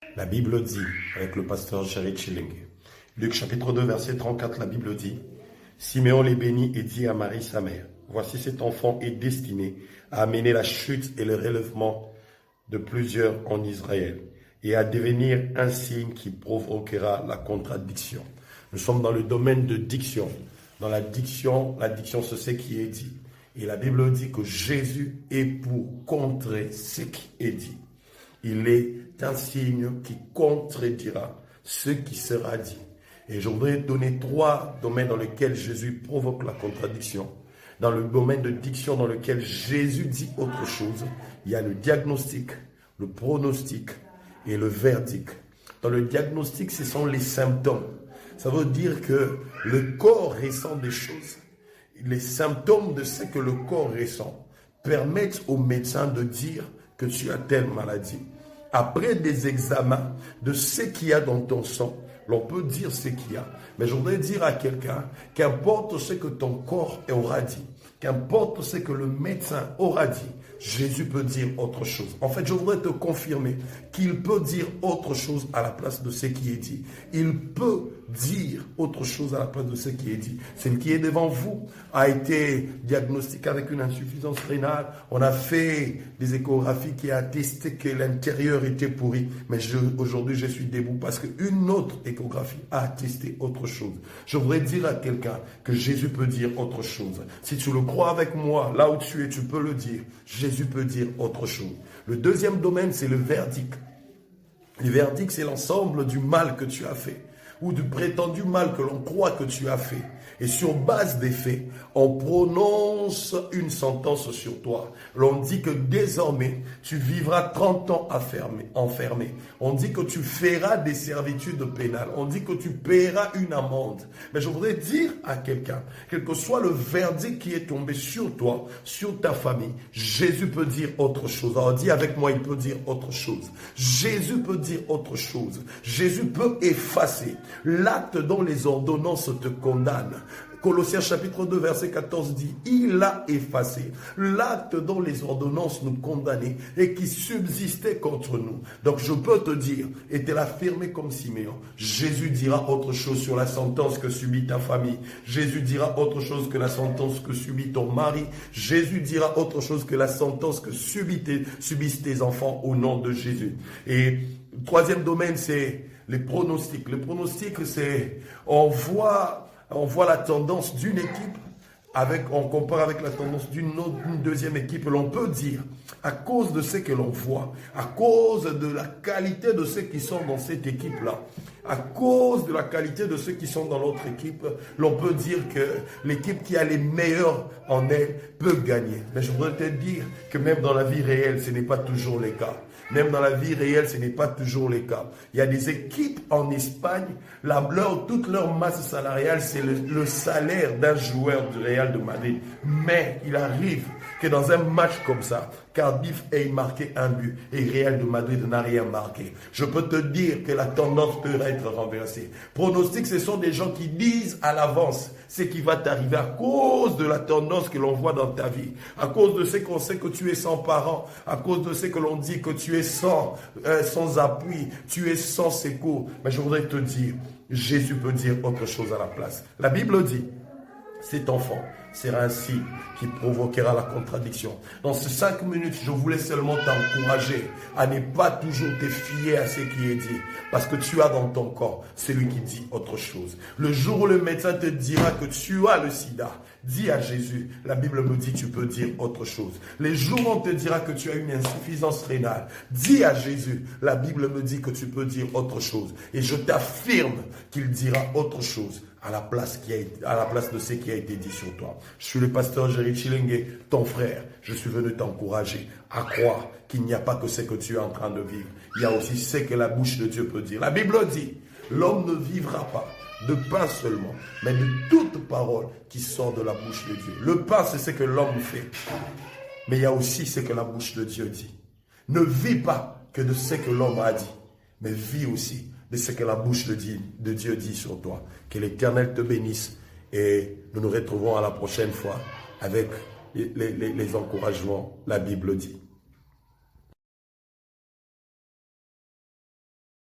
La Bible dit, avec le pasteur Jerry Chilling, Luc chapitre 2, verset 34, la Bible dit, Siméon les bénit et dit à Marie sa mère, voici cet enfant est destiné à amener la chute et le relèvement de plusieurs en Israël et à devenir un signe qui provoquera la contradiction. Nous sommes dans le domaine de diction. Dans la diction c'est ce qui est dit. Et la Bible dit que Jésus est pour contrer ce qui est dit. Il est un signe qui contredira ce qui sera dit. Et je voudrais donner 3 domaines dans lesquels Jésus provoque la contradiction. Dans le domaine de diction dans lequel Jésus dit autre chose, il y a le diagnostic, le pronostic et le verdict. Dans le diagnostic, ce sont les symptômes. Ça veut dire que le corps ressent des choses. Les symptômes de ce que le corps ressent permettent au médecin de dire que tu as telle maladie. Après des examens de ce qu'il y a dans ton sang, l'on peut dire ce qu'il y a. Mais je voudrais dire à quelqu'un, qu'importe ce que ton corps aura dit, qu'importe ce que le médecin aura dit, Jésus peut dire autre chose. En fait, je voudrais te confirmer qu'il peut dire autre chose à la place de ce qui est dit. Il peut dire autre chose à la place de ce qui est dit. Celui qui est devant vous a été diagnostiqué avec une insuffisance rénale. On a fait des échographies qui a attesté que l'intérieur était pourri. Mais aujourd'hui, je suis debout parce qu'une autre échographie a attesté autre chose. Je voudrais dire à quelqu'un que Jésus peut dire autre chose. Si tu le crois avec moi, là où tu es, tu peux le dire. Jésus peut dire autre chose. Le deuxième domaine, c'est le verdict. Le verdict, c'est l'ensemble du mal que tu as fait ou du prétendu mal que l'on croit que tu as fait. Et sur base des faits, on prononce une sentence sur toi. L'on dit que désormais, tu vivras 30 ans enfermé. On dit que tu feras des servitudes pénales. On dit que tu paieras une amende. Mais je voudrais dire à quelqu'un, quel que soit le verdict qui est tombé sur toi, sur ta famille, Jésus peut dire autre chose. Alors dis avec moi, il peut dire autre chose. Jésus peut dire autre chose. Jésus peut effacer l'acte dont les ordonnances te condamnent. Colossiens chapitre 2 verset 14 dit, il a effacé l'acte dont les ordonnances nous condamnaient et qui subsistait contre nous. Donc je peux te dire, et te l'affirmer comme Siméon, Jésus dira autre chose sur la sentence que subit ta famille. Jésus dira autre chose que la sentence que subit ton mari. Jésus dira autre chose que la sentence que subissent tes enfants au nom de Jésus. Et le troisième domaine, c'est les pronostics. Le pronostic, c'est on voit la tendance d'une équipe, on compare avec la tendance d'une deuxième équipe. L'on peut dire, à cause de ce que l'on voit, à cause de la qualité de ceux qui sont dans cette équipe-là, à cause de la qualité de ceux qui sont dans l'autre équipe, l'on peut dire que l'équipe qui a les meilleurs en elle peut gagner. Mais je voudrais te dire que même dans la vie réelle, ce n'est pas toujours le cas. Même dans la vie réelle, ce n'est pas toujours le cas. Il y a des équipes en Espagne, toute leur masse salariale, c'est le salaire d'un joueur du Real de Madrid. Mais il arrive que dans un match comme ça, Cardiff ait marqué un but et Real de Madrid n'a rien marqué. Je peux te dire que la tendance peut être renversée. Pronostics, ce sont des gens qui disent à l'avance ce qui va t'arriver à cause de la tendance que l'on voit dans ta vie, à cause de ce qu'on sait que tu es sans parents, à cause de ce que l'on dit que tu es sans appui, tu es sans secours. Mais je voudrais te dire, Jésus peut dire autre chose à la place. La Bible dit, cet enfant sera un signe qui provoquera la contradiction. Dans ces 5 minutes, je voulais seulement t'encourager à ne pas toujours te fier à ce qui est dit. Parce que tu as dans ton corps celui qui dit autre chose. Le jour où le médecin te dira que tu as le sida, dis à Jésus, la Bible me dit tu peux dire autre chose. Les jours où on te dira que tu as une insuffisance rénale, dis à Jésus, la Bible me dit que tu peux dire autre chose. Et je t'affirme qu'il dira autre chose à la place de ce qui a été dit sur toi. Je suis le pasteur Jerry Chilling, ton frère. Je suis venu t'encourager à croire qu'il n'y a pas que ce que tu es en train de vivre. Il y a aussi ce que la bouche de Dieu peut dire. La Bible dit, l'homme ne vivra pas de pain seulement, mais de toute parole qui sort de la bouche de Dieu. Le pain, c'est ce que l'homme fait. Mais il y a aussi ce que la bouche de Dieu dit. Ne vis pas que de ce que l'homme a dit, mais vis aussi de ce que la bouche de Dieu dit sur toi. Que l'Éternel te bénisse et nous nous retrouvons à la prochaine fois avec les encouragements, la Bible dit.